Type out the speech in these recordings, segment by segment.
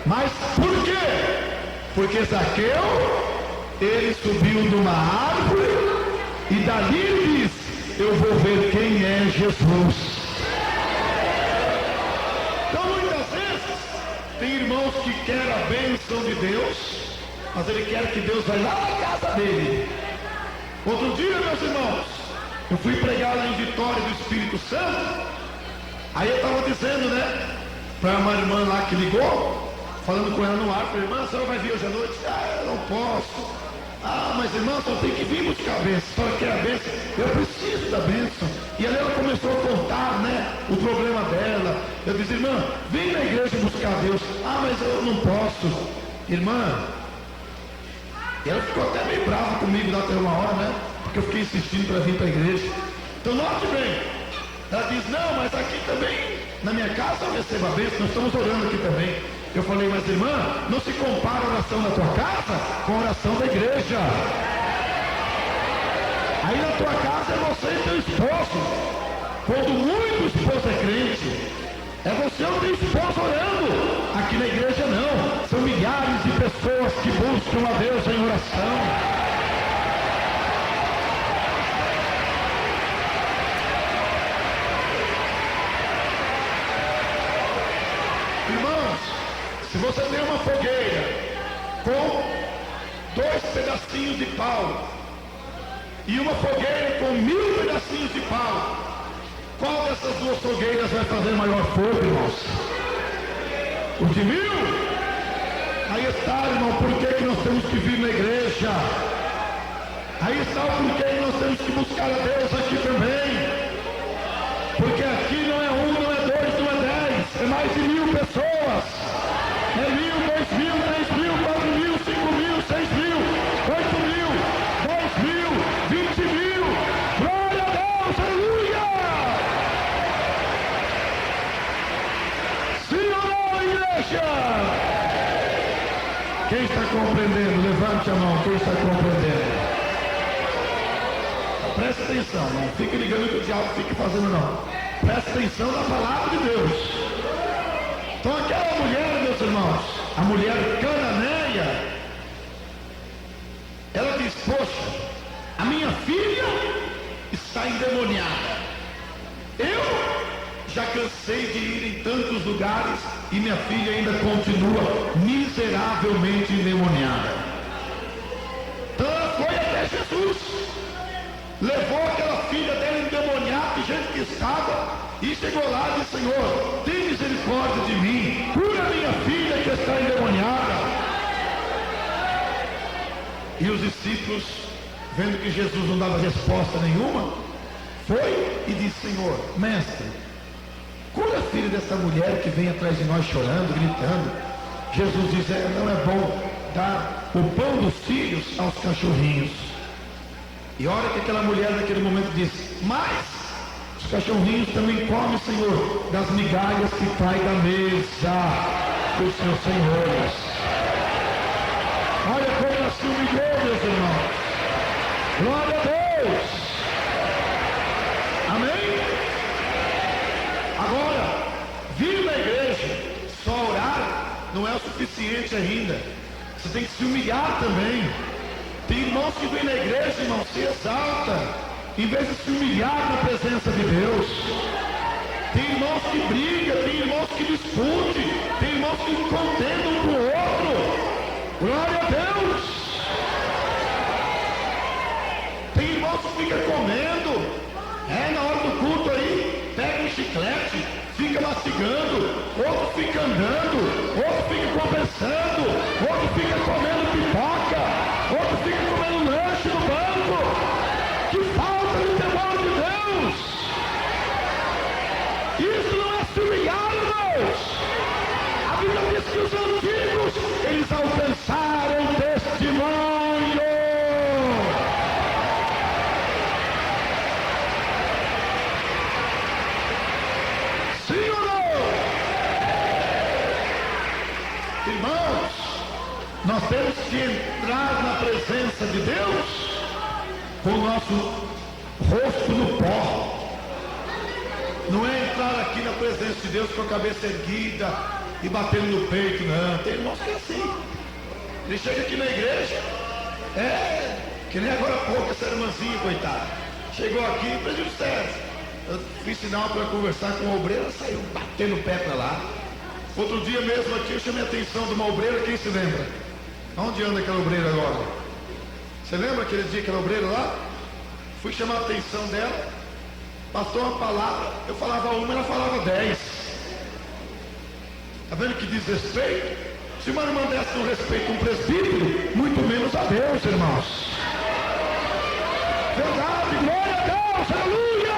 Mas por quê? Porque Zaqueu, ele subiu numa árvore e dali ele diz: eu vou ver quem é Jesus. Então muitas vezes tem irmãos que querem a bênção de Deus, mas ele quer que Deus vá lá na casa dele. Outro dia, meus irmãos, eu fui pregar lá em Vitória do Espírito Santo. Aí eu estava dizendo, né, para uma irmã lá que ligou, falando com ela no ar, falei: irmã, a senhora vai vir hoje à noite? Ah, eu não posso. Ah, mas irmã, só tem que vir buscar a bênção. A senhora quer a bênção? Eu preciso da bênção. E aí ela começou a contar, né, o problema dela. Eu disse: irmã, vem na igreja buscar a Deus. Ah, mas eu não posso. Irmã, e ela ficou até meio brava comigo lá até uma hora, né, porque eu fiquei insistindo para vir para a igreja. Então note bem, ela diz: não, mas aqui também, na minha casa eu recebo a bênção, nós estamos orando aqui também. Eu falei: mas irmã, não se compara a oração da tua casa com a oração da igreja. Aí na tua casa é você e teu esposo. Quando muito esposo é crente, é você e o teu esposo orando. Aqui na igreja não, são milhares de pessoas que buscam a Deus em oração. Irmãos, se você tem uma fogueira com 2 pedacinhos de pau e uma fogueira com 1000 pedacinhos de pau, qual dessas 2 fogueiras vai fazer maior fogo, irmãos? O de 1000? Aí está, irmão, por que nós temos que vir na igreja? Aí está o porquê que nós temos que buscar a Deus aqui também. Porque aqui não é 1, não é 2, não é 10, é mais de 1000 pessoas. É 1000, 2000, 3000, 4000, 5000, 6000, 8000, 10.000, 20.000. Glória a Deus, aleluia! Sim ou não, igreja? Quem está compreendendo? Levante a mão, quem está compreendendo? Presta atenção, não fique ligando que o diabo fique fazendo não. Presta atenção na palavra de Deus. Então aquela mulher, meus irmãos, a mulher cananeia, ela diz: poxa, a minha filha está endemoniada. Eu já cansei de ir em tantos lugares e minha filha ainda continua miseravelmente endemoniada. Então ela foi até Jesus, levou aquela filha dela endemoniada, de gente que estava, e chegou lá e disse: Senhor, tem misericórdia de mim, cura minha filha que está endemoniada. E os discípulos, vendo que Jesus não dava resposta nenhuma, foi e disse: Senhor, mestre, cura a filha dessa mulher que vem atrás de nós chorando, gritando. Jesus diz: não é bom dar o pão dos filhos aos cachorrinhos. E olha que aquela mulher naquele momento diz: mas os cachorrinhos também comem, Senhor, das migalhas que cai da mesa dos seus senhores. Olha como ela se humilhou, meus irmãos. Glória a Deus. Amém? Agora, vir na igreja, só orar, não é o suficiente ainda. Você tem que se humilhar também. Tem irmãos que vêm na igreja, irmão, se exalta, em vez de se humilhar na presença de Deus. Tem irmãos que brigam, tem irmãos que discutem, tem irmãos que contendem um com o outro. Glória a Deus. Tem irmãos que ficam comendo, na hora do culto aí, pega um chiclete, fica mastigando, outro fica andando, outro fica conversando, outro fica comendo pipoca, outro fica comendo lanche no banco. Que falta de temor de Deus! Isso não é se humilhar, irmãos. A Bíblia diz que os antigos, eles alcançaram testemunho. Sim ou não? Irmãos, nós temos que entrar na presença de Deus com o nosso rosto no pó. Não é entrar aqui na presença de Deus com a cabeça erguida, e batendo no peito, não. Tem irmãos que é assim. Ele chega aqui na igreja, que nem agora há pouco essa irmãzinha, coitada. Chegou aqui, presbítero Sérgio, eu fiz sinal para conversar com uma obreira, ela saiu batendo o pé para lá. Outro dia mesmo aqui eu chamei a atenção de uma obreira, quem se lembra? Onde anda aquela obreira agora? Você lembra aquele dia, aquela obreira lá? Fui chamar a atenção dela, passou uma palavra, eu falava uma, ela falava 10. Está vendo que diz respeito? Se uma irmã dessa não respeita um presbítero, muito menos a Deus, irmãos. Verdade, glória a Deus, aleluia!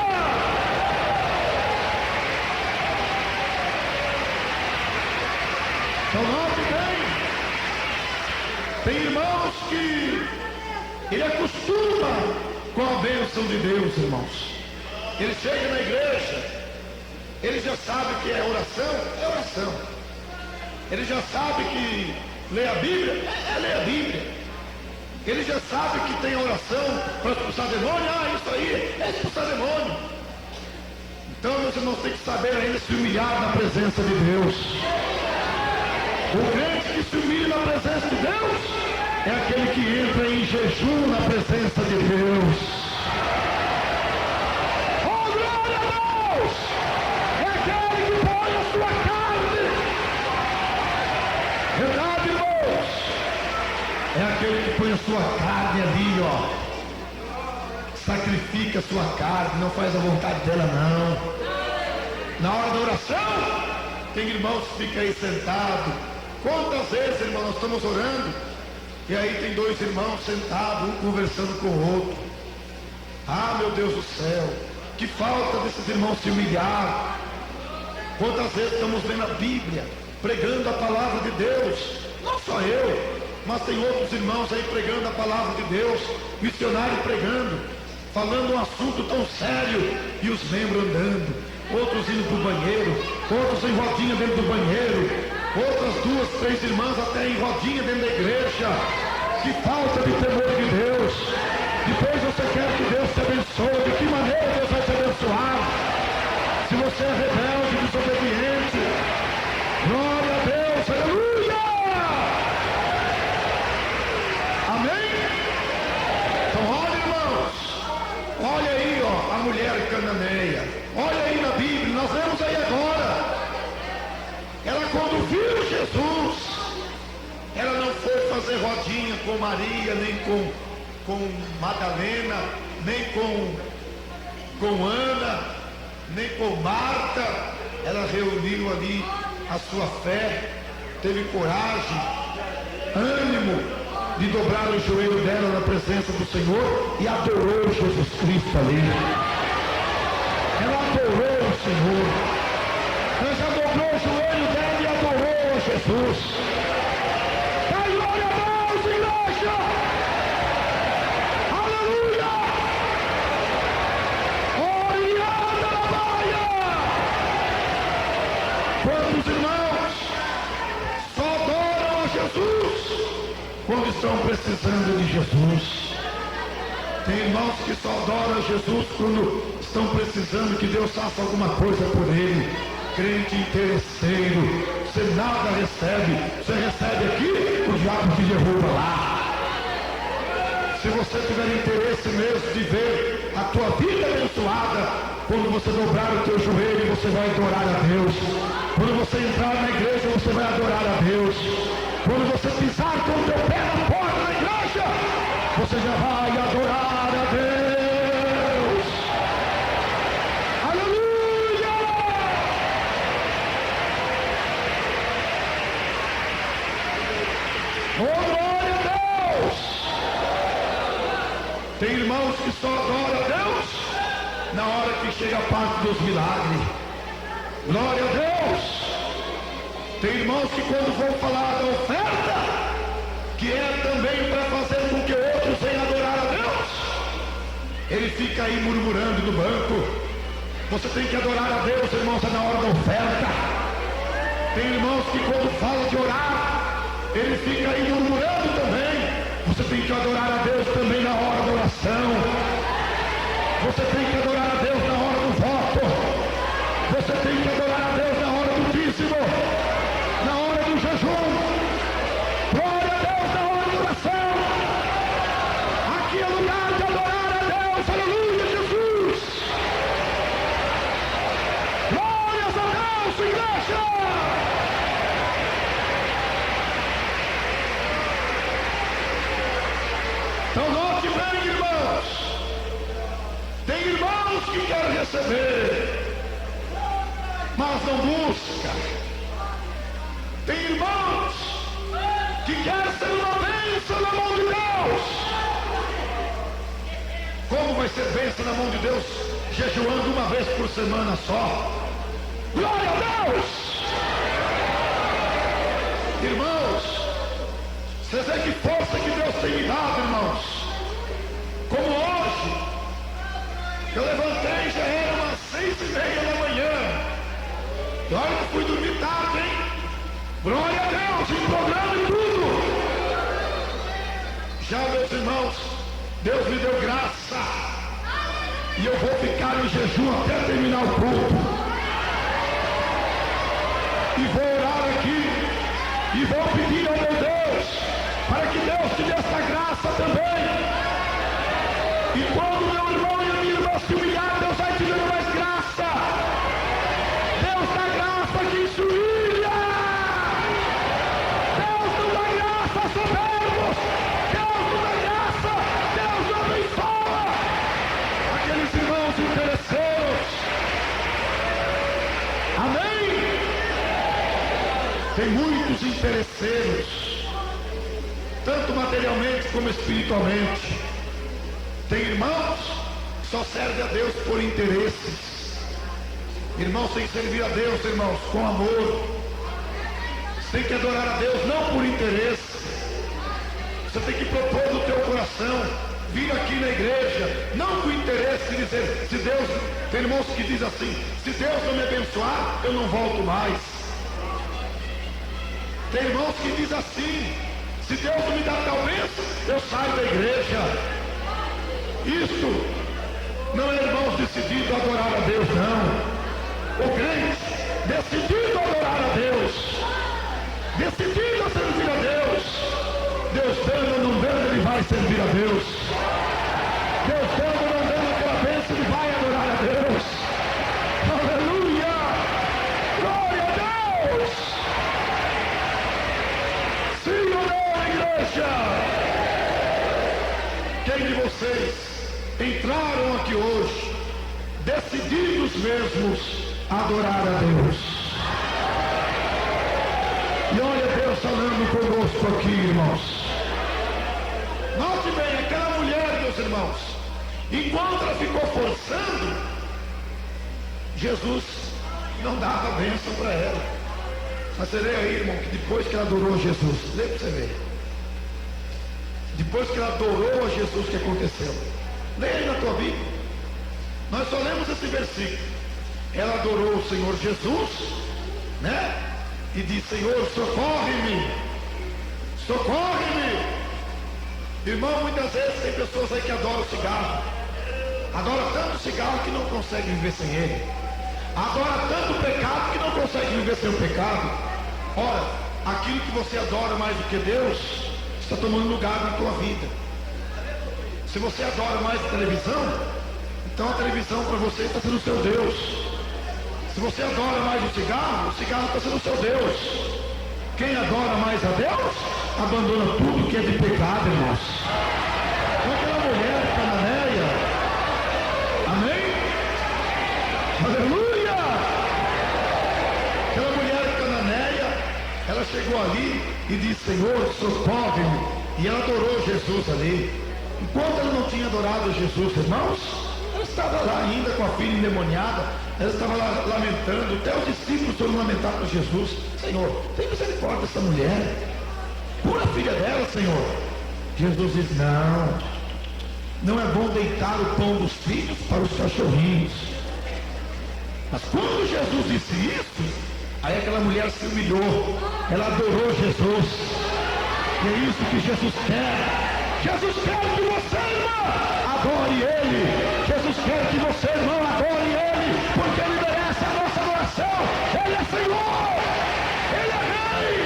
Então note bem, tem irmãos que ele acostuma com a bênção de Deus, irmãos. Ele chega na igreja, ele já sabe que é oração. Ele já sabe que ler a Bíblia é ler a Bíblia. Ele já sabe que tem oração para expulsar demônio. Isso aí é expulsar demônio. Então, meus irmãos, tem que saber ainda se humilhar na presença de Deus. O crente que se humilha na presença de Deus é aquele que entra em jejum na presença de Deus. Oh, glória a Deus! É aquele que põe a sua carne. Verdade, irmãos? É aquele que põe a sua carne ali, ó. Sacrifica a sua carne, não faz a vontade dela, não. Na hora da oração, tem irmãos que ficam aí sentados. Quantas vezes, irmão, nós estamos orando, e aí tem dois irmãos sentados, um conversando com o outro. Ah, meu Deus do céu, que falta desses irmãos se humilhar. Quantas vezes estamos lendo a Bíblia, pregando a palavra de Deus, não só eu, mas tem outros irmãos aí pregando a palavra de Deus, missionário pregando, falando um assunto tão sério, e os membros andando, outros indo para o banheiro, outros em rodinha dentro do banheiro, outras 2, 3 irmãs até em rodinha dentro da igreja. Que falta de temor de Deus. Depois você quer que Deus te abençoe. De que maneira Deus vai te abençoar? Se você é rebelde, desobediente. Glória a Deus, aleluia! Amém? Então olha, irmãos, olha aí, ó, a mulher cananeia. Olha aí na Bíblia, nós lemos aí agora. Ela, quando viu Jesus, ela não foi fazer rodinha com Maria, nem com Madalena, nem com Ana, nem com Marta. Ela reuniu ali a sua fé, teve coragem, ânimo de dobrar o joelho dela na presença do Senhor e adorou Jesus Cristo ali. Ela adorou o Senhor. Ela já dobrou o joelho dela e adorou a Jesus. Dá glória a Deus, igreja! Aleluia! Oriana na baia! Quantos irmãos só adoram a Jesus quando estão precisando de Jesus? Tem irmãos que só adoram a Jesus quando estão precisando que Deus faça alguma coisa por ele. Crente interesseiro, você nada recebe, você recebe aqui, o diabo te derruba lá. Se você tiver interesse mesmo de ver a tua vida abençoada, quando você dobrar o teu joelho, você vai adorar a Deus. Quando você entrar na igreja, você vai adorar a Deus. Quando você pisar com o teu pé na porta da igreja, você já vai adorar a Deus. Oh, glória a Deus! Tem irmãos que só adoram a Deus na hora que chega a parte dos milagres. Glória a Deus! Tem irmãos que quando vão falar da oferta, que é também para fazer com que outros venham adorar a Deus, ele fica aí murmurando no banco. Você tem que adorar a Deus, irmãos, é na hora da oferta. Tem irmãos que quando fala de orar, ele fica aí murmurando também. Você tem que adorar a Deus também na hora da oração. Você tem que adorar a Deus na hora do voto. Você tem que adorar a Deus na hora do dízimo. jejum. Glória a Deus na hora de oração. Aqui é lugar de adorar a Deus. Aleluia, Jesus. Glórias a Deus, igreja. Então note bem, irmãos. Tem irmãos que querem receber, mas não busca. Tem irmãos que querem ser uma bênção na mão de Deus. Como vai ser bênção na mão de Deus jejuando uma vez por semana só? Glória a Deus! Irmãos, vocês veem que força que Deus tem me dado, irmãos. Como hoje, eu levantei, já era umas 6:30 da manhã. E olha que fui dormir tarde, hein? Glória a Deus, em programa e tudo. Já, meus irmãos, Deus me deu graça. E eu vou ficar em jejum até terminar o culto. E vou orar aqui. E vou pedir ao meu Deus, para que Deus te dê essa graça também. E quando meu irmão e a minha irmã se humilhar, Deus vai te dando mais graça. Deus dá graça a quem se humilha. Deus não dá graça a soberbos. Deus não dá graça. Deus não abençoa aqueles irmãos interesseiros. Amém? Tem muitos interesseiros, tanto materialmente como espiritualmente. Tem irmãos que só servem a Deus por interesses. Irmãos, tem que servir a Deus, irmãos, com amor. Você tem que adorar a Deus não por interesse. Você tem que propor no teu coração vir aqui na igreja, não com interesse de dizer, se Deus, tem irmãos que dizem assim, se Deus não me abençoar, eu não volto mais. Tem irmãos que dizem assim, se Deus não me dá tal bênção, eu saio da igreja. Isto não é, irmãos, decidido a adorar a Deus, não. O crente, decidido a adorar a Deus, decidido a servir a Deus. Deus dando ou não dando, ele vai servir a Deus. Deus dando ou não dando aquela bênção, ele vai adorar a Deus. Aleluia! Glória a Deus! Sim ou não, igreja? Quem de vocês entraram aqui hoje decididos mesmos a adorar a Deus? E olha Deus falando conosco aqui, irmãos. Note bem, aquela mulher, meus irmãos, enquanto ela ficou forçando, Jesus não dava bênção para ela. Mas você lê aí, irmão, que depois que ela adorou Jesus, lê para você ver. Depois que ela adorou a Jesus, o que aconteceu? Leia aí na tua Bíblia. Nós só lemos esse versículo. Ela adorou o Senhor Jesus, né? E disse, Senhor, socorre-me. Socorre-me. Irmão, muitas vezes tem pessoas aí que adoram cigarro. Adora tanto cigarro que não consegue viver sem ele. Adora tanto pecado que não consegue viver sem o pecado. Ora, aquilo que você adora mais do que Deus está tomando lugar na tua vida. Se você adora mais a televisão, então a televisão para você está sendo o seu Deus. Se você adora mais o cigarro está sendo o seu Deus. Quem adora mais a Deus, abandona tudo que é de pecado, irmãos. Então aquela mulher cananeia, amém? Aleluia! Aquela mulher cananeia, ela chegou ali e disse, Senhor, socorre-me. E ela adorou Jesus ali. Enquanto ela não tinha adorado Jesus, irmãos, ela estava lá ainda com a filha endemoniada, ela estava lá lamentando, até os discípulos foram lamentar com Jesus. Senhor, tem misericórdia dessa mulher, cura a filha dela, Senhor. Jesus diz, não é bom deitar o pão dos filhos para os cachorrinhos. Mas quando Jesus disse isso, aí aquela mulher se humilhou, ela adorou Jesus. E é isso que Jesus quer. Jesus quer que você, irmã, adore Ele. Jesus quer que você, irmão, adore Ele, porque Ele merece a nossa adoração. Ele é Senhor, Ele é Rei,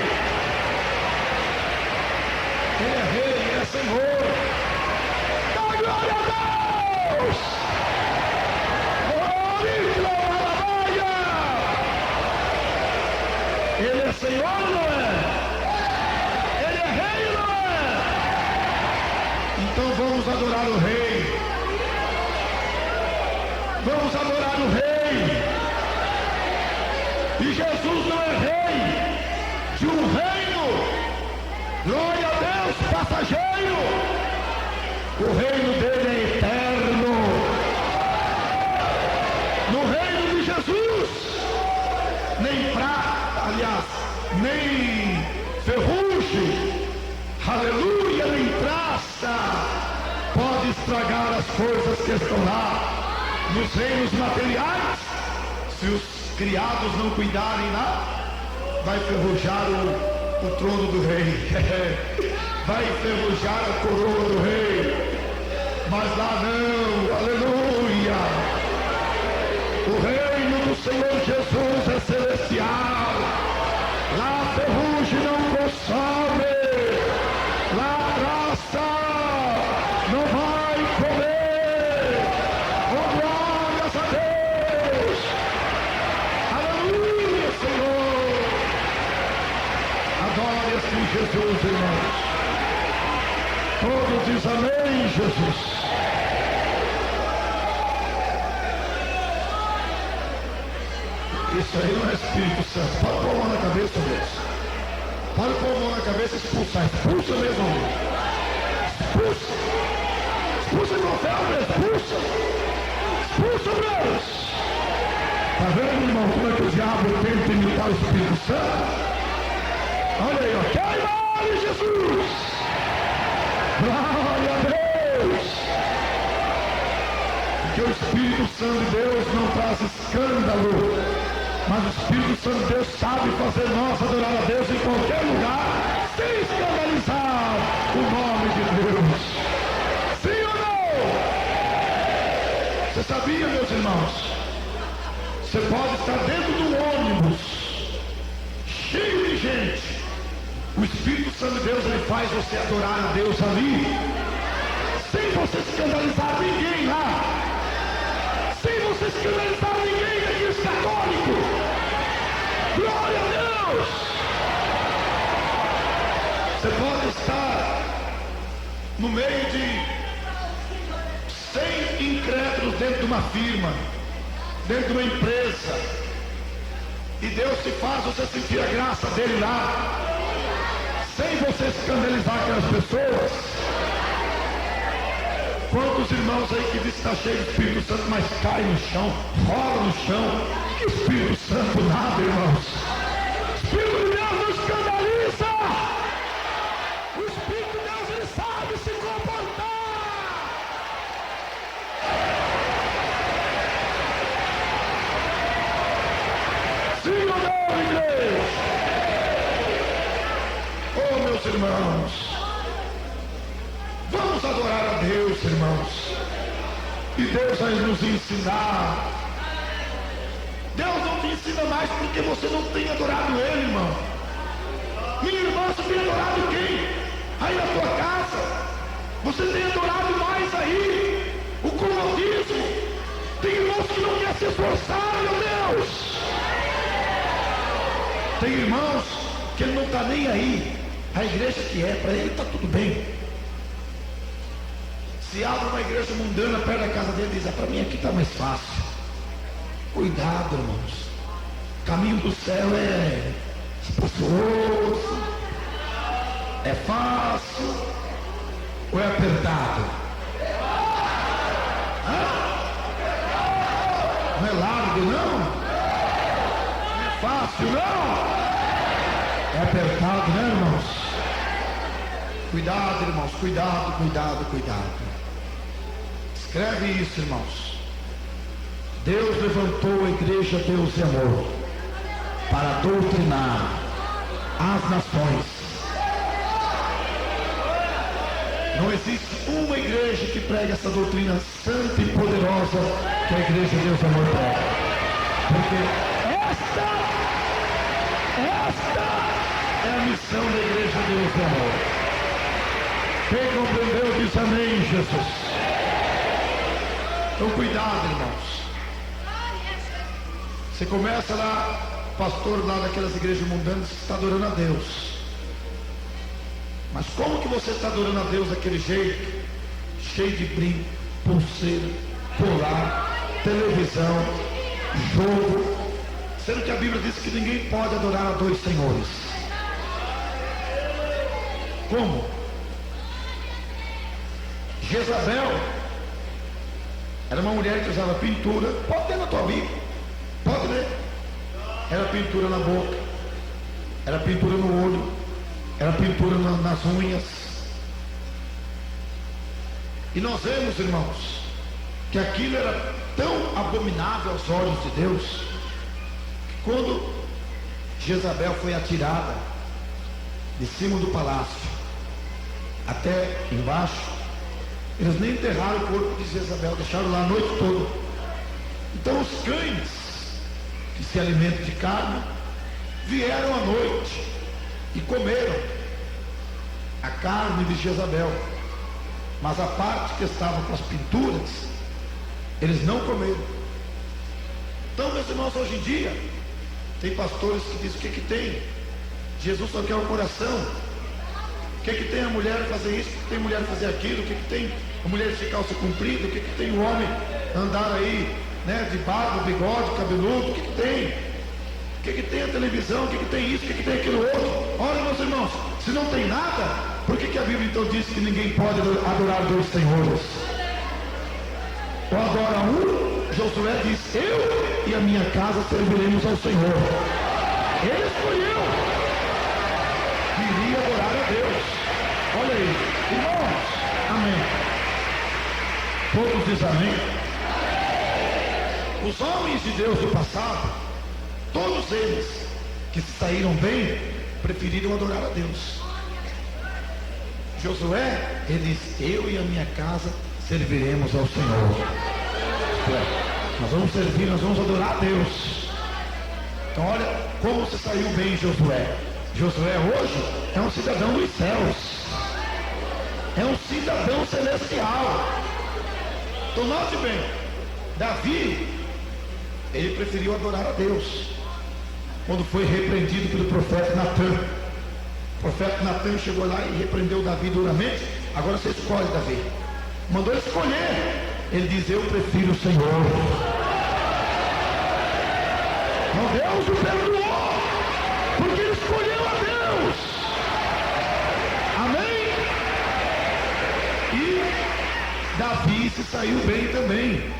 agora ou não é? Ele é rei ou não é? Então vamos adorar o rei. Vamos adorar o rei. E Jesus não é rei de um reino, glória a Deus, passageiro. O reino dele é eterno. No reino de Jesus, nem prata, aliás, nem ferrugem, aleluia, nem traça pode estragar as coisas que estão lá. Nos reinos materiais, se os criados não cuidarem lá, vai ferrujar o trono do rei. Vai ferrujar a coroa do rei. Mas lá não, aleluia. O reino do Senhor Jesus é celestial. Lá a ferrugem não consome. Lá a traça não vai comer. Oh, glórias a Deus. Aleluia, Senhor. Adore-se Jesus, irmãos. Todos dizem amém, Jesus. Isso aí não é Espírito Santo. Pode pôr a mão na cabeça, Deus. Pode pôr a mão na cabeça e expulsar. Expulsa mesmo. Expulsa. Expulsa o inferno, expulsa. Expulsa, Deus. Está vendo, irmão, como é que o diabo tenta imitar o Espírito Santo? Olha aí, ó. Queima em Jesus. Glória a Deus. Porque o Espírito Santo de Deus não traz escândalo. Mas o Espírito Santo de Deus sabe fazer nós adorar a Deus em qualquer lugar, sem escandalizar o nome de Deus. Sim ou não? Você sabia, meus irmãos? Você pode estar dentro do ônibus, cheio de gente. O Espírito Santo de Deus, ele faz você adorar a Deus ali, sem você escandalizar ninguém lá. Sem você escandalizar ninguém daqueles católicos. Glória a Deus. Você pode estar no meio de 100 incrédulos dentro de uma firma, dentro de uma empresa, e Deus te faz você sentir a graça dele lá, sem você escandalizar aquelas pessoas. Quantos irmãos aí que dizem que está cheio de Espírito Santo, mas cai no chão, rola no chão? Que Espírito Santo nada, irmãos. O Espírito de Deus não escandaliza. O Espírito de Deus, ele sabe se comportar. Sim ou não, igreja? Oh, meus irmãos, vamos adorar a Deus, irmãos. E Deus vai nos ensinar. Deus não te ensina mais porque você não tem adorado Ele, irmão. Minha irmã, você tem adorado quem? Aí na tua casa. Você tem adorado mais aí o comodismo. Tem irmãos que não querem se esforçar, meu Deus. Tem irmãos que ele não está nem aí. A igreja que é, para ele está tudo bem. Se abre uma igreja mundana perto da casa dele, diz: para mim aqui está mais fácil. Cuidado, irmãos. O caminho do céu é espaçoso, é fácil ou é apertado? Hã? Não é largo, não? Não é fácil, não? É apertado, né, irmãos? Cuidado, irmãos, cuidado, cuidado, cuidado. Escreve isso, irmãos. Deus levantou a igreja Deus e Amor para doutrinar as nações. Não existe uma igreja que pregue essa doutrina santa e poderosa que a igreja Deus e Amor prega. Porque esta é a missão da igreja Deus e Amor. Quem compreendeu diz amém, Jesus. Então cuidado, irmãos. Você começa lá pastor lá daquelas igrejas mundanas está adorando a Deus. Mas como que você está adorando a Deus daquele jeito? Cheio de brinco, pulseira, colar, televisão, jogo, sendo que a Bíblia diz que ninguém pode adorar a dois senhores. Como? Jezabel era uma mulher que usava pintura. Pode ler na tua Bíblia, pode ler. Era pintura na boca, era pintura no olho, era pintura nas unhas. E nós vemos, irmãos, que aquilo era tão abominável aos olhos de Deus, que quando Jezabel foi atirada de cima do palácio até embaixo, eles nem enterraram o corpo de Jezabel, deixaram lá a noite toda. Então os cães que se alimentam de carne vieram à noite e comeram a carne de Jezabel, mas a parte que estava com as pinturas eles não comeram. Então, meus irmãos, hoje em dia tem pastores que dizem: o que tem? Jesus só quer o coração. O que tem a mulher fazer isso? O que tem a mulher fazer aquilo? O que tem a mulher de calça comprida? O que tem o homem andar aí, né, de barba, bigode, cabeludo? O que tem? O que tem a televisão? O que tem isso? O que tem aquilo outro? Olha, meus irmãos, se não tem nada, por que a Bíblia então diz que ninguém pode adorar dois senhores? Ou adora um? Josué diz: eu e a minha casa serviremos ao Senhor. Ele escolheu, queria adorar a Deus. Olha aí, irmãos, amém. Todos dizem amém. Os homens de Deus do passado, todos eles que se saíram bem, preferiram adorar a Deus. Josué, ele diz: eu e a minha casa serviremos ao Senhor. Nós vamos servir, nós vamos adorar a Deus. Então olha como você saiu bem, Josué. Josué hoje é um cidadão dos céus, é um cidadão celestial. Então note bem, Davi, ele preferiu adorar a Deus quando foi repreendido pelo profeta Natan. O profeta Natan chegou lá e repreendeu Davi duramente. Agora você escolhe, Davi. Mandou ele escolher. Ele diz: eu prefiro o Senhor. Então Deus o perdoou, porque ele escolheu a Deus. Amém? E Davi se saiu bem também.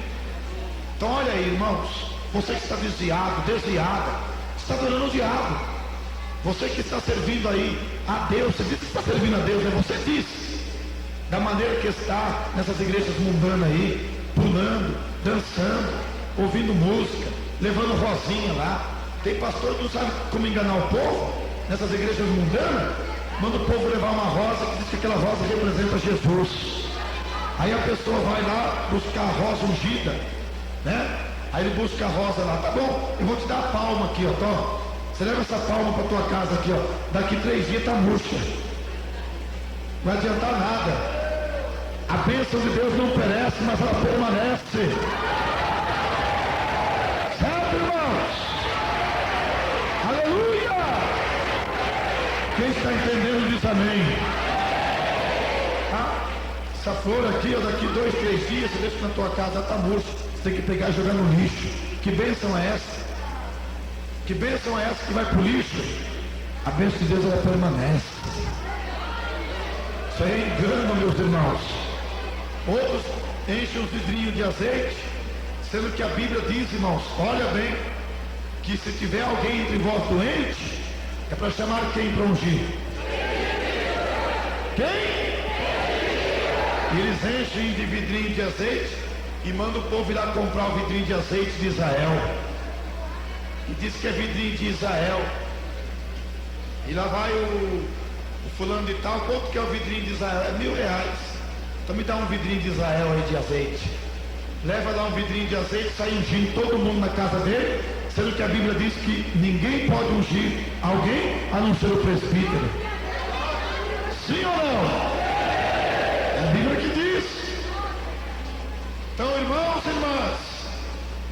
Então olha aí, irmãos, você que está desviado, desviada, está adorando o diabo. Você que está servindo aí a Deus, você diz que está servindo a Deus, né? Você diz, da maneira que está nessas igrejas mundanas aí, pulando, dançando, ouvindo música, levando rosinha lá. Tem pastor que não sabe como enganar o povo, nessas igrejas mundanas, manda o povo levar uma rosa que diz que aquela rosa representa Jesus. Aí a pessoa vai lá buscar a rosa ungida, né? Aí ele busca a rosa lá: tá bom, eu vou te dar a palma aqui, ó, tó. Você leva essa palma para tua casa aqui, ó. Daqui 3 dias tá murcha. Não vai adiantar nada. A bênção de Deus não perece, mas ela permanece. Certo, irmãos? Aleluia! Quem está entendendo diz amém. Ah, essa flor aqui, ó, daqui 2, 3 dias, você deixa que na tua casa tá murcha. Você tem que pegar e jogar no lixo. Que bênção é essa? Que bênção é essa que vai para o lixo? A bênção de Deus, ela permanece. Isso aí é engano, meus irmãos. Outros enchem os vidrinhos de azeite, sendo que a Bíblia diz, irmãos, olha bem, que se tiver alguém entre vós doente, é para chamar quem para ungir? Quem? E eles enchem de vidrinho de azeite e mandam o povo ir lá comprar o vidrinho de azeite de Israel. E diz que é vidrinho de Israel. E lá vai o fulano de tal: quanto que é o vidrinho de Israel? É R$1.000. Então me dá um vidrinho de Israel aí de azeite. Leva lá um vidrinho de azeite, sai ungindo todo mundo na casa dele, sendo que a Bíblia diz que ninguém pode ungir alguém a não ser o presbítero. Sim ou não? É a Bíblia que diz. Então, irmãos e irmãs,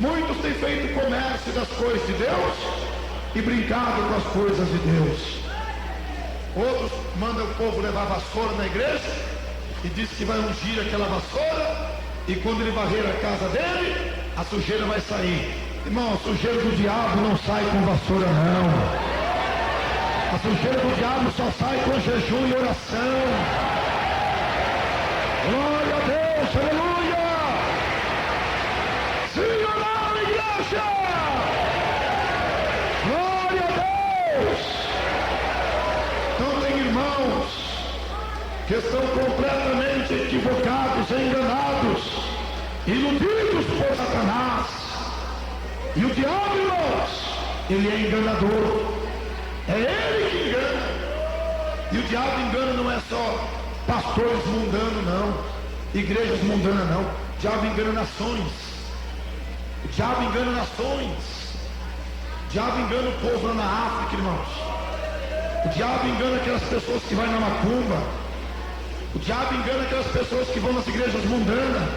muitos têm feito comércio das coisas de Deus e brincado com as coisas de Deus. Outros mandam o povo levar vassoura na igreja e diz que vai ungir aquela vassoura, e quando ele varrer a casa dele, a sujeira vai sair. Irmão, a sujeira do diabo não sai com vassoura, não. A sujeira do diabo só sai com jejum e oração. Glória a Deus, aleluia! Sim ou não, igreja? Glória a Deus! Então tem irmãos que estão completamente equivocados, enganados, iludidos por Satanás. E o diabo, irmãos, ele é enganador. É ele que engana. E o diabo engana não é só pastores mundanos, não, igrejas mundanas, não. O diabo engana nações. O diabo engana nações. O diabo engana o povo lá na África, irmãos. O diabo engana aquelas pessoas que vão na macumba. O diabo engana aquelas pessoas que vão nas igrejas mundanas,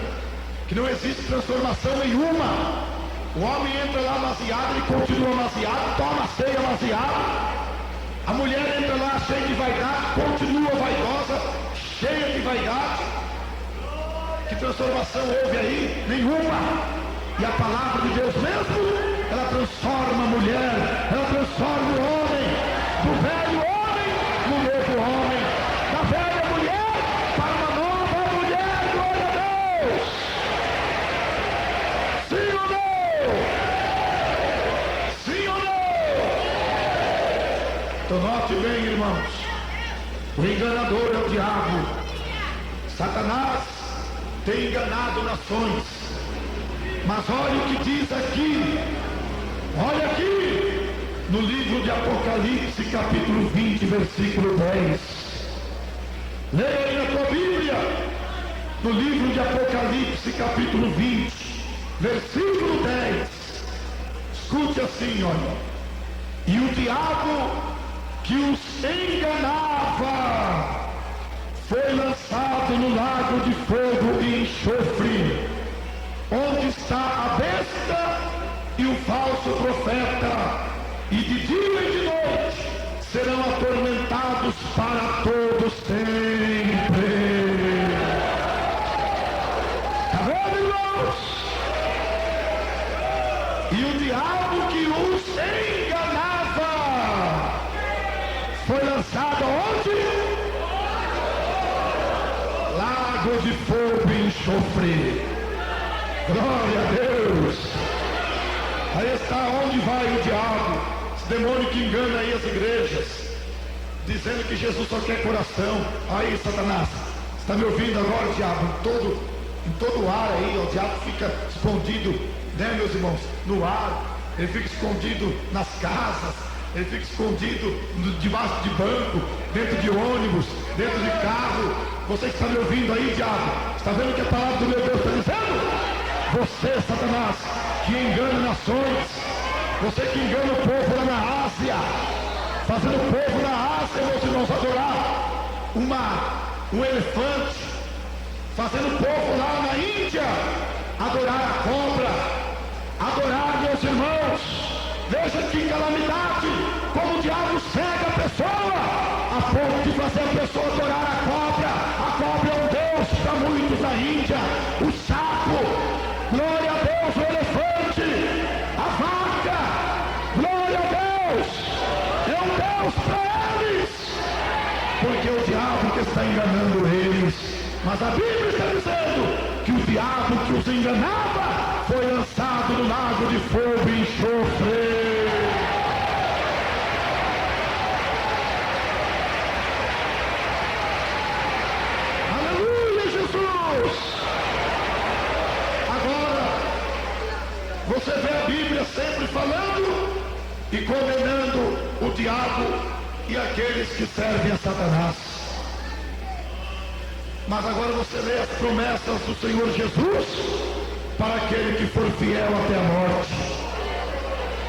que não existe transformação nenhuma. O homem entra lá amaziado, ele continua amaziado, toma ceia amaziado. A mulher entra lá cheia de vaidade, continua vaidosa, cheia de vaidade. Que transformação houve aí? Nenhuma. E a palavra de Deus mesmo, ela transforma a mulher, ela transforma o homem, do velho homem no novo homem, da velha mulher para uma nova mulher. Glória a Deus! Sim ou não? Sim ou não? Então note bem, irmãos, o enganador é o diabo. Satanás tem enganado nações. Mas olha o que diz aqui, olha aqui, no livro de Apocalipse, capítulo 20, versículo 10. Leia aí na tua Bíblia, no livro de Apocalipse, capítulo 20, versículo 10. Escute assim, olha. E o diabo que os enganava foi lançado no lago de fogo e enxofre, onde está a besta e o falso profeta, e de dia e de noite serão atormentados para todos sempre. Está vendo, irmãos? E o diabo que os enganava foi lançado onde? Lago de fogo e enxofre. Glória a Deus! Aí está onde vai o diabo, esse demônio que engana aí as igrejas, dizendo que Jesus só quer coração. Aí, Satanás, está me ouvindo agora, diabo? Em todo o ar aí, o diabo fica escondido, né, meus irmãos? No ar, ele fica escondido nas casas, ele fica escondido debaixo de banco, dentro de ônibus, dentro de carro. Você que está me ouvindo aí, diabo, está vendo o que a palavra do meu Deus está dizendo? Você, Satanás, que engana nações, você que engana o povo lá na Ásia, fazendo o povo na Ásia, meus irmãos, adorar um elefante, fazendo o povo lá na Índia adorar a cobra, adorar, meus irmãos, veja que calamidade, como o diabo cega a pessoa, a ponto de fazer a pessoa adorar a cobra. A cobra é um deus para muitos na Índia, o sapo. Glória a Deus, o elefante, a vaca, glória a Deus, é um Deus para eles, porque é o diabo que está enganando eles. Mas a Bíblia está dizendo que o diabo que os enganava foi lançado no lago de fogo e enxofre. Você vê a Bíblia sempre falando e condenando o diabo e aqueles que servem a Satanás. Mas agora você lê as promessas do Senhor Jesus para aquele que for fiel até a morte.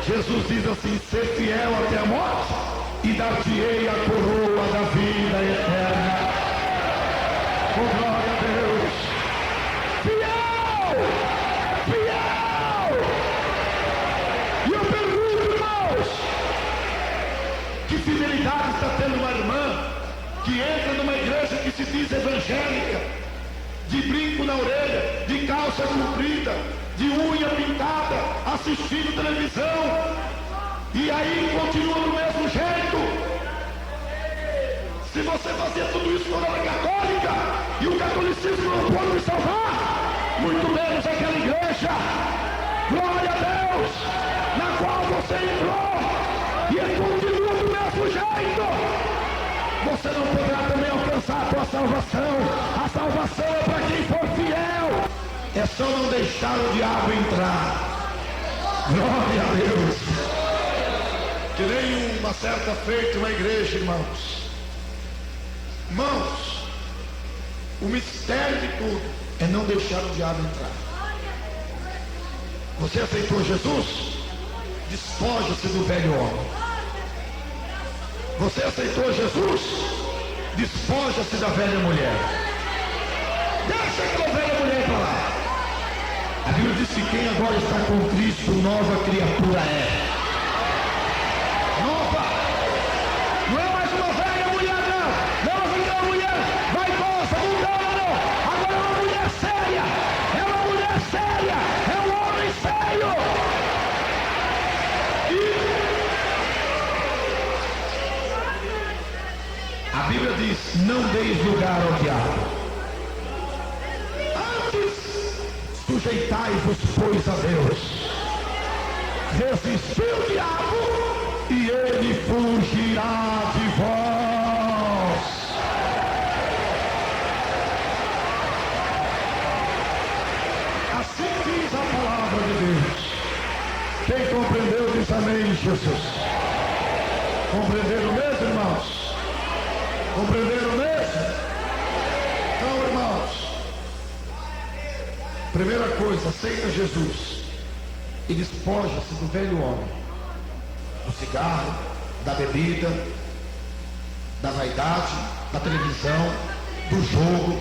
Jesus diz assim: ser fiel até a morte e dar-te-ei a coroa da vida eterna. Oh, glória a Deus! Fiel! Fiel! E eu pergunto, irmãos, que entra numa igreja que se diz evangélica, de brinco na orelha, de calça comprida, de unha pintada, assistindo televisão, e aí continua do mesmo jeito. Se você fazia tudo isso quando era católica, e o catolicismo não pode me salvar, muito menos aquela igreja, glória a Deus, na qual você entrou, e continua do mesmo jeito, você não poderá também alcançar a sua salvação. A salvação é para quem for fiel, é só não deixar o diabo entrar. Glória a Deus. Que nem uma certa feita uma igreja, irmãos. Irmãos, o mistério de tudo é não deixar o diabo entrar. Você aceitou Jesus? Despoja-se do velho homem. Você aceitou Jesus? Despoja-se da velha mulher. Deixa aquela velha mulher para lá. A Bíblia diz que quem agora está com Cristo, nova criatura é. Nova. Não é mais uma velha mulher, não. Não é uma mulher vaidosa, mundana, não. Agora é uma mulher séria. É uma mulher séria. É um homem sério. A Bíblia diz, não deis lugar ao diabo. Antes, sujeitai-vos, pois, a Deus. Resistiu o diabo e ele fugirá de vós. Assim diz a palavra de Deus. Quem compreendeu diz amém, Jesus. Compreenderam mesmo, irmãos? Compreenderam mesmo? Então, irmãos, primeira coisa, aceita Jesus e despoja-se do velho homem, do cigarro, da bebida, da vaidade, da televisão, do jogo,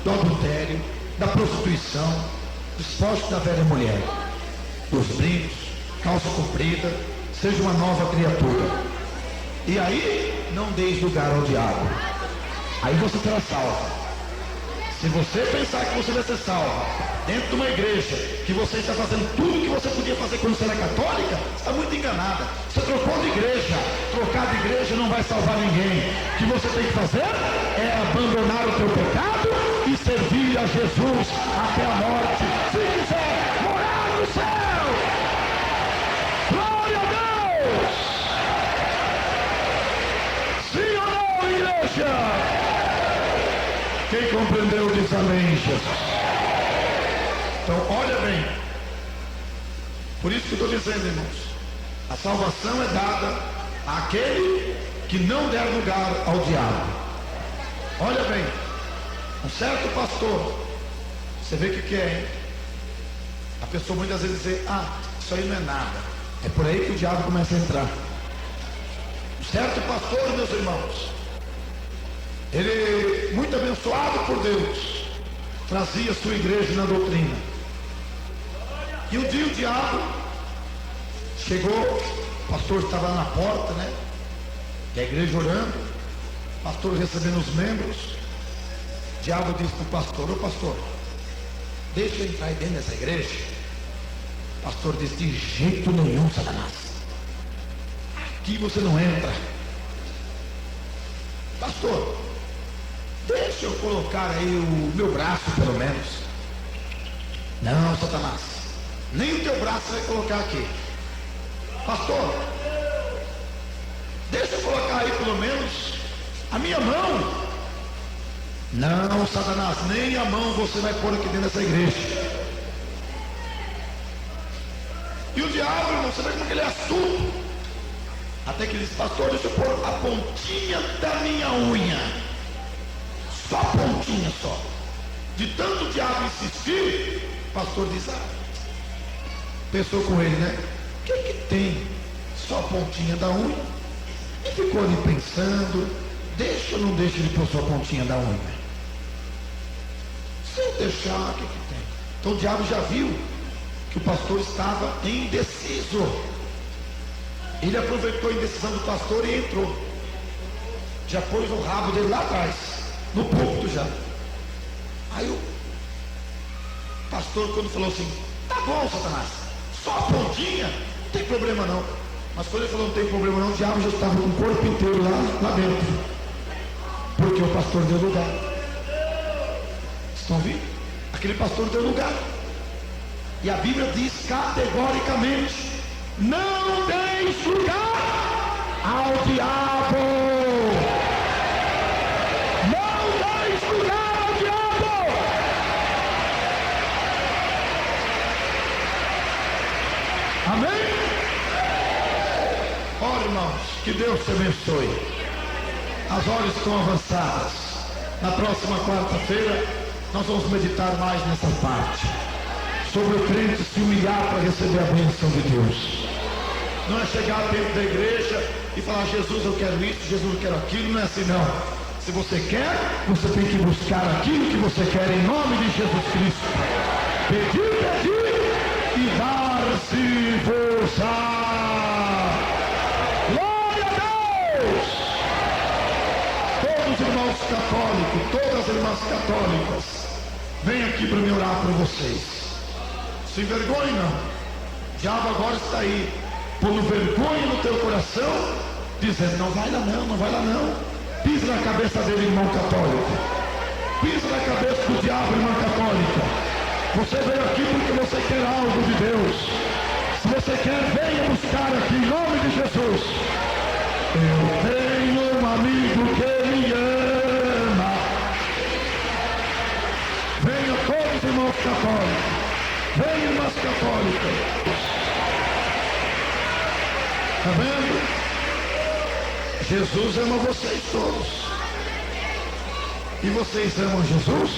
do adultério, da prostituição. Despoje-se da velha mulher, dos brincos, calça comprida, seja uma nova criatura. E aí, não deis lugar ao diabo. Aí você será salvo. Se você pensar que você vai ser salvo dentro de uma igreja, que você está fazendo tudo que você podia fazer quando você era católica, está muito enganada. Você trocou de igreja. Trocar de igreja não vai salvar ninguém. O que você tem que fazer é abandonar o teu pecado e servir a Jesus até a morte. Se quiser morar no céu. Glória a Deus. Sim ou não, igreja? Quem compreendeu diz amém, Jesus. Então, olha bem. Por isso que eu estou dizendo, irmãos, a salvação é dada àquele que não der lugar ao diabo. Olha bem, um certo pastor, você vê o que é, hein? A pessoa muitas vezes diz, isso aí não é nada. É por aí que o diabo começa a entrar. Um certo pastor, meus irmãos, ele, muito abençoado por Deus, trazia a sua igreja na doutrina. E um dia o diabo chegou, o pastor estava lá na porta, né? E a igreja orando, o pastor recebendo os membros. O diabo disse para o pastor, ô pastor, deixa eu entrar aí dentro dessa igreja. O pastor disse, de jeito nenhum, Satanás. Aqui você não entra. Pastor, deixa eu colocar aí o meu braço pelo menos. Não, Satanás, nem o teu braço vai colocar aqui. Pastor, deixa eu colocar aí pelo menos a minha mão. Não, Satanás, nem a mão você vai pôr aqui dentro dessa igreja. E o diabo, irmão, você vê como ele é astuto. Até que ele disse, pastor, deixa eu pôr a pontinha da minha unha. Só a pontinha só. De tanto o diabo insistir, o pastor diz, pensou com ele, né? O que tem? Só a pontinha da unha. E ficou ali pensando, deixa ou não deixa ele pôr só a pontinha da unha? Se eu deixar, o que tem? Então o diabo já viu que o pastor estava indeciso. Ele aproveitou a indecisão do pastor e entrou. já pôs o rabo dele lá atrás, no púlpito já. Aí o pastor, quando falou assim, tá bom, Satanás, só a pontinha, não tem problema não. Mas quando ele falou não tem problema não, o diabo já estava com o corpo inteiro lá dentro, porque o pastor deu lugar. Estão ouvindo? Aquele pastor deu lugar. E a Bíblia diz categoricamente: não deis lugar ao diabo. Não deis lugar ao diabo. Amém? Ora, irmãos, que Deus te abençoe. As horas estão avançadas. Na próxima quarta-feira nós vamos meditar mais nessa parte, sobre o crente se humilhar para receber a bênção de Deus. Não é chegar dentro da igreja e falar, Jesus, eu quero isso, Jesus, eu quero aquilo. Não é assim não. Se você quer, você tem que buscar aquilo que você quer em nome de Jesus Cristo. Pedir e dar-se-vos-á. Glória a Deus! Todos os irmãos católicos, todas as irmãs católicas, venham aqui para me orar por vocês. Se envergonhe não. O diabo agora está aí, pondo vergonha no teu coração, dizendo, não vai lá não, não vai lá não. Pisa na cabeça dele, irmão católico. Pisa na cabeça do diabo, irmã católica. Você veio aqui porque você quer algo de Deus. Se você quer, venha buscar aqui em nome de Jesus. Eu tenho um amigo que me ama. Venha todos, irmãos católicos. Venha, irmãs católicas. Está vendo? Jesus ama vocês todos. E vocês amam Jesus?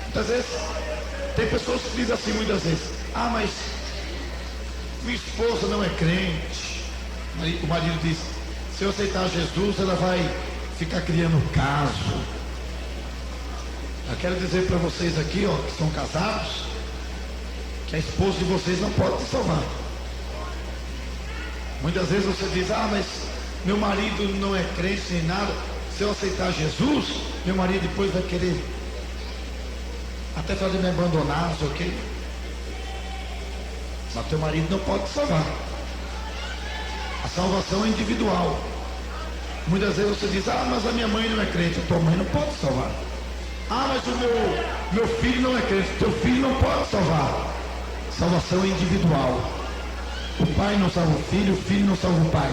Muitas vezes, tem pessoas que dizem assim muitas vezes, ah, mas minha esposa não é crente. O marido diz, se eu aceitar Jesus, ela vai ficar criando caso. Eu quero dizer para vocês aqui, ó, que são casados, que a esposa de vocês não pode te salvar. Muitas vezes você diz, ah, mas meu marido não é crente nem nada. Se eu aceitar Jesus, meu marido depois vai querer até fazer me abandonar, não sei o quê. Mas teu marido não pode te salvar. A salvação é individual. Muitas vezes você diz, ah, mas a minha mãe não é crente. A tua mãe não pode te salvar. Ah, mas o meu filho não é crente. Teu filho não pode te salvar. Salvação é individual. O pai não salva o filho não salva o pai.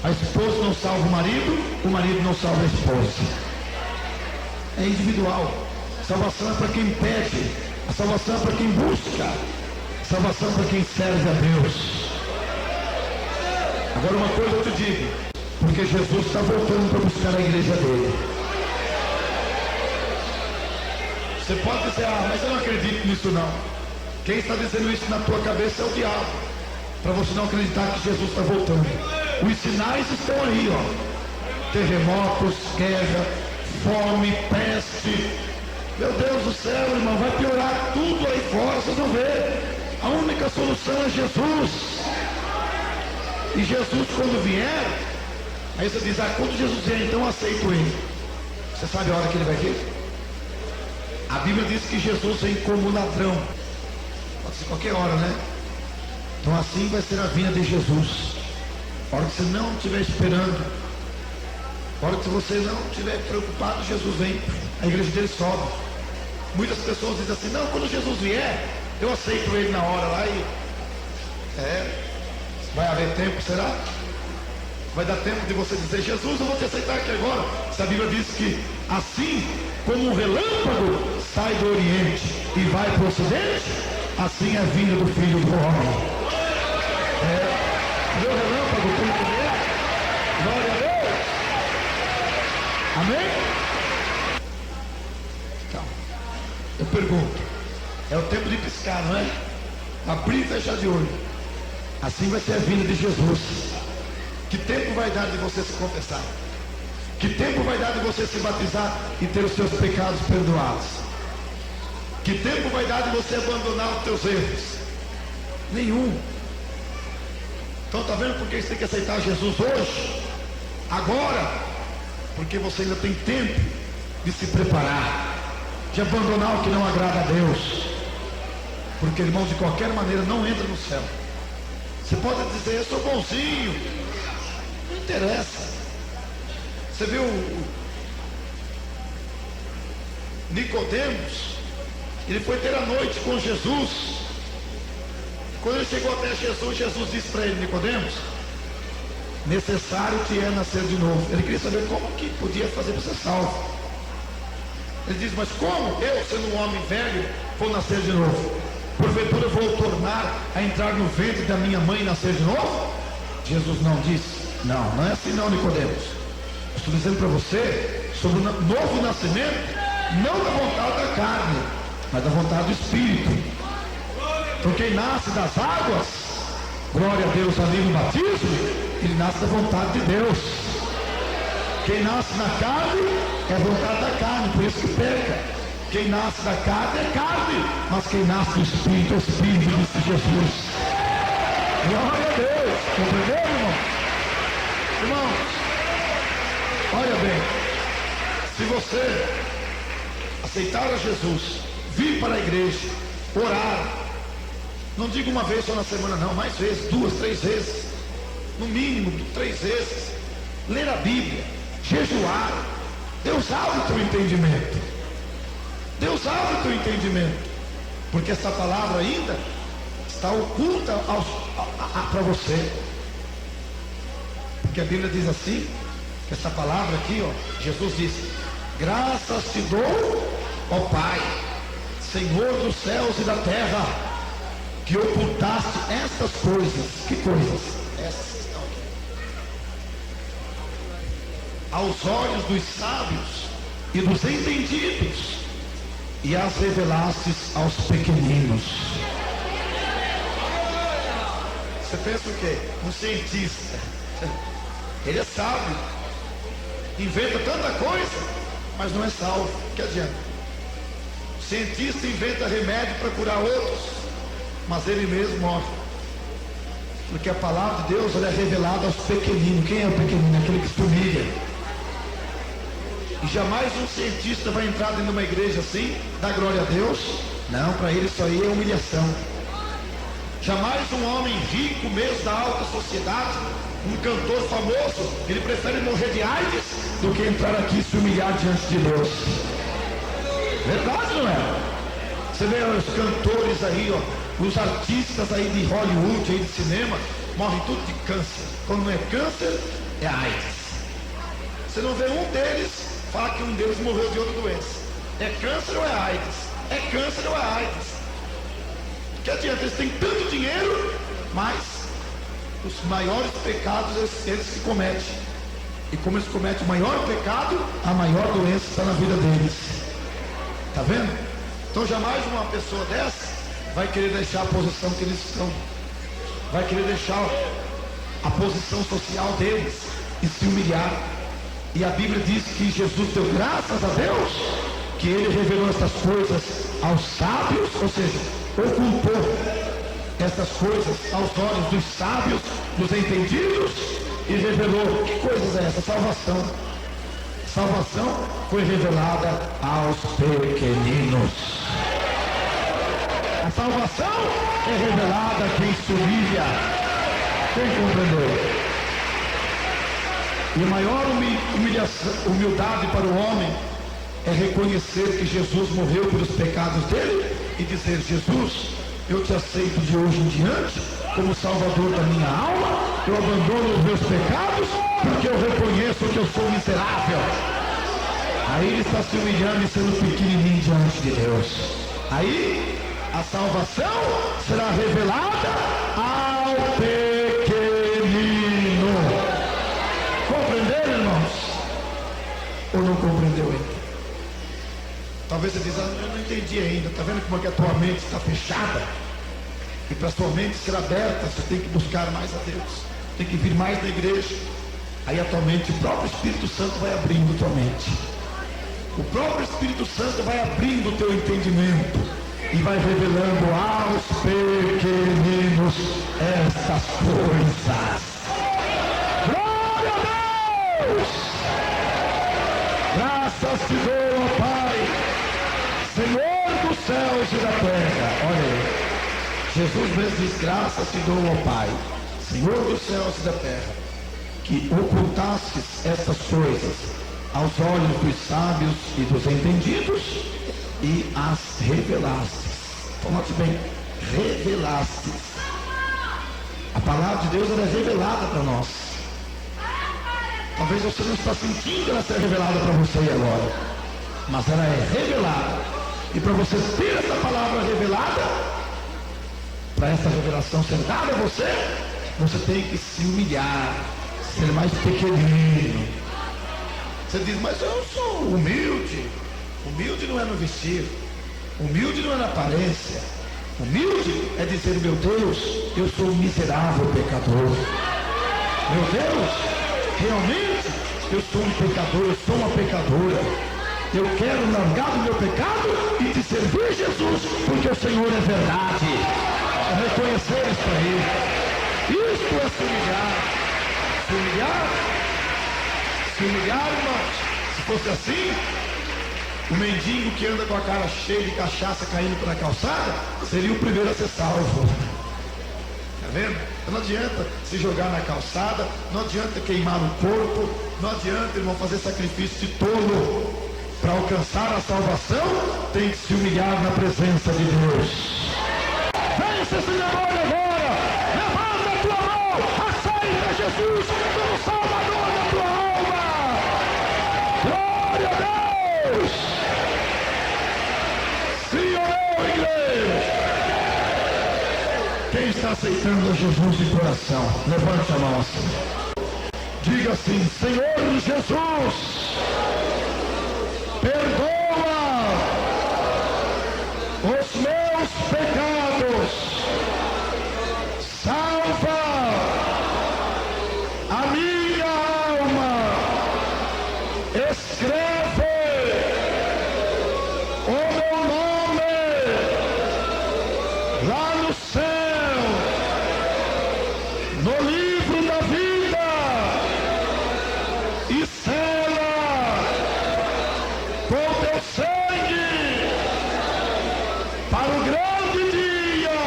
A esposa não salva o marido não salva a esposa. É individual. Salvação é para quem pede. A salvação é para quem busca. A salvação é para quem serve a Deus. Agora uma coisa eu te digo, porque Jesus está voltando para buscar a igreja dele. Você pode dizer, ah, mas eu não acredito nisso não. Quem está dizendo isso na tua cabeça é o diabo, para você não acreditar que Jesus está voltando. Os sinais estão aí, ó. Terremotos, guerra, fome, peste. Meu Deus do céu, irmão, vai piorar tudo aí fora, vocês vão ver. A única solução é Jesus. E Jesus, quando vier, aí você diz, ah, quando Jesus vier, então eu aceito ele. Você sabe a hora que ele vai vir? A Bíblia diz que Jesus vem como ladrão. Pode ser qualquer hora, né? Então assim vai ser a vinda de Jesus. A hora que você não estiver esperando, a hora que você não estiver preocupado, Jesus vem, a igreja dele sobe. Muitas pessoas dizem assim, não, quando Jesus vier, eu aceito ele na hora lá e... vai haver tempo, será? Vai dar tempo de você dizer, Jesus, eu vou te aceitar aqui agora. Se a Bíblia diz que assim como um relâmpago sai do Oriente e vai para o Ocidente, assim é a vinda do Filho do Homem. Meu relâmpago, como comer? Glória a Deus. Amém? Então, eu pergunto, é o tempo de piscar, não é? Abrir e fechar de olho. Assim vai ser a vinda de Jesus. Que tempo vai dar de você se confessar? Que tempo vai dar de você se batizar e ter os seus pecados perdoados? Que tempo vai dar de você abandonar os teus erros? Nenhum. Então está vendo por que você tem que aceitar Jesus hoje? Agora, porque você ainda tem tempo de se preparar, de abandonar o que não agrada a Deus. Porque, irmão, de qualquer maneira não entra no céu. Você pode dizer, eu sou bonzinho, não interessa. Você viu Nicodemos? Ele foi ter a noite com Jesus. Quando ele chegou até Jesus, Jesus disse para ele: Nicodemos, necessário te é nascer de novo. Ele queria saber como que podia fazer para ser salvo. Ele diz: mas como eu, sendo um homem velho, vou nascer de novo? Porventura vou tornar a entrar no ventre da minha mãe e nascer de novo? Jesus não disse: não é assim não, Nicodemos. Estou dizendo para você sobre o novo nascimento, não da vontade da carne, mas da vontade do Espírito. Porque quem nasce das águas, glória a Deus, ali no batismo, ele nasce da vontade de Deus. Quem nasce na carne é vontade da carne, por isso que peca. Quem nasce da carne é carne, mas quem nasce do Espírito é Espírito, disse Jesus. Glória a Deus. Compreendeu, irmão? Irmãos, olha bem, se você aceitar a Jesus, vir para a igreja, orar, não digo uma vez só na semana não, mais vezes, 2, 3 vezes, no mínimo 3 vezes, ler a Bíblia, jejuar, Deus abre o teu entendimento. Deus abre o teu entendimento, porque essa palavra ainda está oculta para você. Porque a Bíblia diz assim, que essa palavra aqui, ó, Jesus disse: graças te dou, ó Pai, Senhor dos céus e da terra, que ocultaste estas coisas. Que coisas? Essas que estão aqui. Aos olhos dos sábios e dos entendidos, e as revelastes aos pequeninos. Você pensa o quê? Um cientista, ele é sábio, inventa tanta coisa, mas não é salvo. Que adianta? O cientista inventa remédio para curar outros, mas ele mesmo morre. Porque a palavra de Deus, ela é revelada aos pequeninos. Quem é o pequenino? Aquele que se humilha. E jamais um cientista vai entrar dentro de uma igreja assim, dar glória a Deus. Não, para ele isso aí é humilhação. Jamais um homem rico mesmo da alta sociedade, um cantor famoso, ele prefere morrer de AIDS do que entrar aqui e se humilhar diante de Deus. Verdade, não é? Você vê os cantores aí, ó, os artistas aí de Hollywood, aí de cinema, morrem tudo de câncer. Quando não é câncer, é AIDS. Você não vê um deles falar que um deles morreu de outra doença. É câncer ou é AIDS? É câncer ou é AIDS? Que adianta? Eles têm tanto dinheiro, mas os maiores pecados eles que cometem. E como eles cometem o maior pecado, a maior doença está na vida deles. Está vendo? Então jamais uma pessoa dessa vai querer deixar a posição que eles estão, vai querer deixar a posição social deles e se humilhar. E a Bíblia diz que Jesus deu graças a Deus que ele revelou essas coisas aos sábios, ou seja, ocultou essas coisas aos olhos dos sábios, dos entendidos, e revelou. Que coisas é essa? Salvação. Salvação foi revelada aos pequeninos. A salvação é revelada a quem se humilha. Quem compreendeu? E a maior humildade para o homem é reconhecer que Jesus morreu pelos pecados dele e dizer: Jesus, eu te aceito de hoje em diante como Salvador da minha alma, eu abandono os meus pecados, porque eu reconheço que eu sou miserável. Aí ele está se humilhando e sendo pequenininho diante de Deus. Aí a salvação será revelada ao pequenino. Compreenderam, irmãos? Ou não compreendeu ainda? Talvez você diz: eu não entendi ainda. Está vendo como é que a tua mente está fechada? E para a sua mente ser aberta, você tem que buscar mais a Deus, tem que vir mais na igreja. Aí a tua mente, o próprio Espírito Santo vai abrindo a tua mente. O próprio Espírito Santo vai abrindo o teu entendimento. e vai revelando aos pequeninos essas coisas. Glória a Deus! Graças te dou, ó Pai, Senhor dos céus e da terra. Olha aí, Jesus mesmo diz: graças te dou, ó Pai, Senhor dos céus e da terra, que ocultastes estas coisas aos olhos dos sábios e dos entendidos e as revelaste. Note bem, revelaste. A palavra de Deus, ela é revelada para nós. Talvez você não está sentindo ela ser revelada para você agora, mas ela é revelada. E para você ter essa palavra revelada, para essa revelação ser dada a você, você tem que se humilhar, ser mais pequenino. Você diz: mas eu sou humilde. Humilde não é no vestir, humilde não é na aparência. Humilde é dizer: meu Deus, eu sou um miserável pecador. Meu Deus, realmente eu sou um pecador, eu sou uma pecadora. Eu quero largar do meu pecado e te servir, Jesus, porque o Senhor é verdade. É reconhecer isso aí. Isto é se humilhar. Se humilhar. Se humilhar, irmãos. Se fosse assim, o mendigo que anda com a cara cheia de cachaça caindo pela calçada seria o primeiro a ser salvo. Tá vendo? Não adianta se jogar na calçada, não adianta queimar o corpo, não adianta, irmão, fazer sacrifício de tolo. Para alcançar a salvação, tem que se humilhar na presença de Deus. Vence esse demônio agora! Levanta a tua mão! Aceita Jesus como Salvador da tua alma! Glória a Deus! Sim ou não, igreja? Quem está aceitando a Jesus de coração? Levante a mão assim. Diga assim: Senhor Jesus, perdoa os meus pecados, salva a minha alma, escreve o meu nome lá no céu, no livro da vida, e sela com teu sangue para o grande dia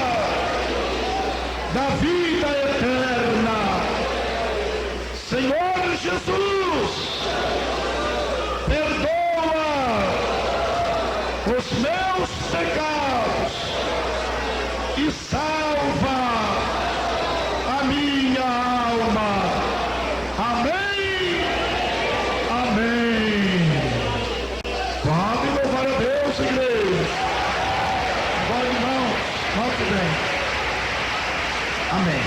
da vida eterna. Senhor Jesus, perdoa os meus pecados e salva a minha alma. Amém. Amém. Pode louvar a Deus, igreja. Agora, irmãos, note bem. Amém.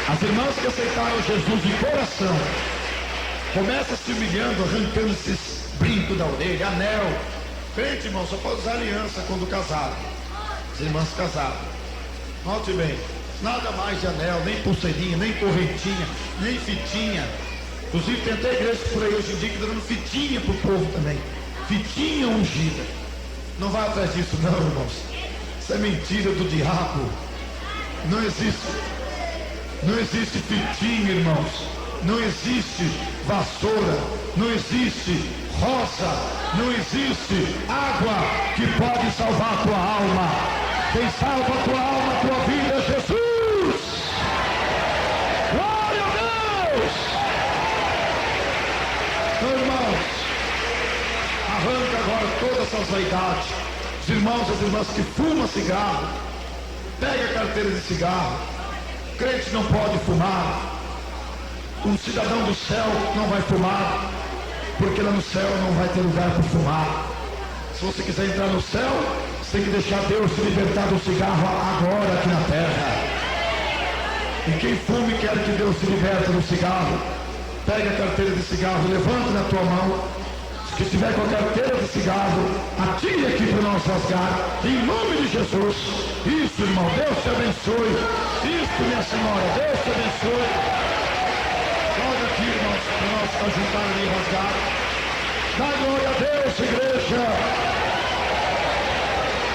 As irmãs que aceitaram Jesus de coração, começa se humilhando, arrancando esses brincos da orelha, anel. Crente, irmão, só pode usar aliança quando casado. As irmãs casadas. Note bem, nada mais de anel, nem pulseirinha, nem correntinha, nem fitinha. Inclusive tem até igrejas por aí hoje em dia que estão dando fitinha para o povo também. Fitinha ungida. Não vai atrás disso não, irmãos. Isso é mentira do diabo. Não existe. Não existe fitinha, irmãos. Não existe vassoura. Não existe rosa. Não existe água que pode salvar a tua alma. Quem salva a tua alma, a tua vida é Jesus. Glória a Deus. Então, irmãos, arranca agora todas essas vaidades. Os irmãos e as irmãs que fumam cigarro, pega a carteira de cigarro. O crente não pode fumar. Um cidadão do céu não vai fumar, porque lá no céu não vai ter lugar para fumar. Se você quiser entrar no céu, você tem que deixar Deus se libertar do cigarro agora aqui na terra. E quem fume quer que Deus se liberte do cigarro. Pega a carteira de cigarro, levanta na tua mão. Se estiver com a carteira de cigarro, atire aqui para nós rasgar, em nome de Jesus. Isso, irmão, Deus te abençoe. Isso, minha senhora, Deus te abençoe. Joga aqui, irmãos, para nós ajudar ali a rasgar. Dá glória a Deus, igreja.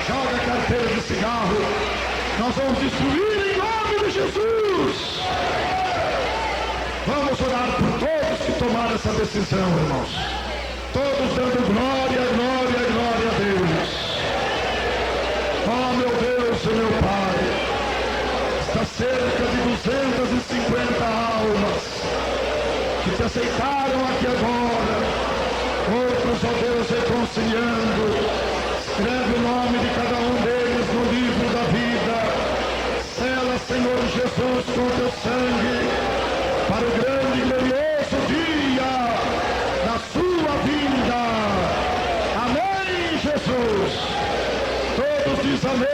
Joga aqui. carteira de cigarro. Nós vamos destruir em nome de Jesus. Vamos orar por todos que tomaram essa decisão, irmãos. Todos dando glória, glória, glória a Deus. Oh, meu Deus e meu Pai. Está cerca de 250 almas que te aceitaram aqui agora. Outros, ó Deus, reconciliando. Escreve o nome de cada um deles no livro da vida. Sela, Senhor Jesus, com teu sangue, para o grande e glorioso dia da sua vinda. Amém, Jesus. Todos dizem amém.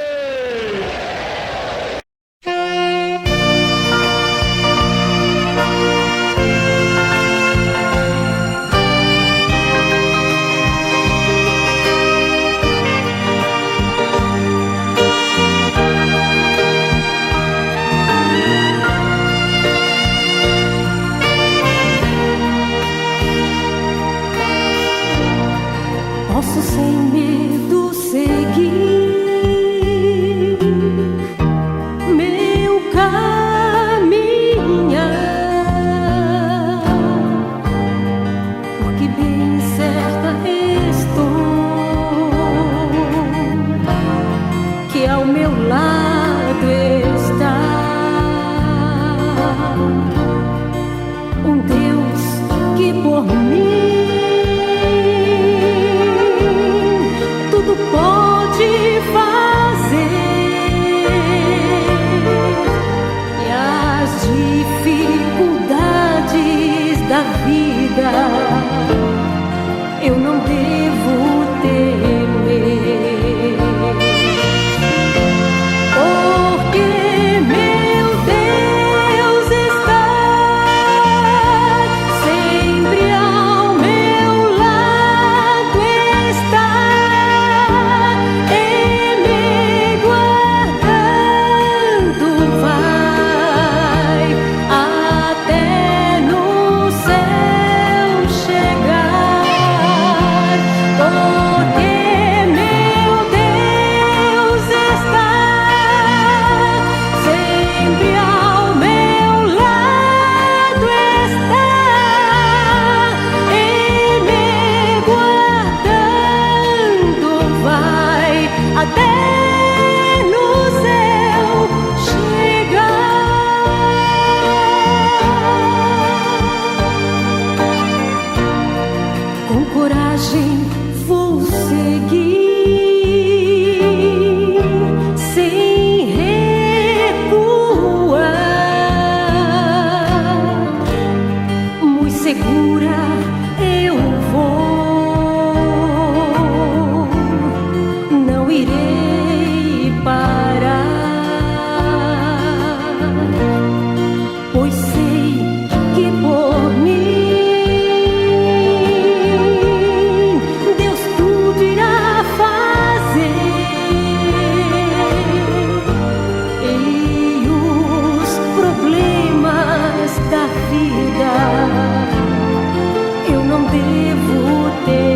Posso sem medo seguir meu caminhar, porque bem certa estou que ao meu lado está um Deus que por mim pode fazer, e as dificuldades da vida eu não devo temer, porque meu Deus está sempre ao meu lado, está vou seguir sem recuar, muito segura eu vou, não irei parar, pois sei que por mim eu não devo ter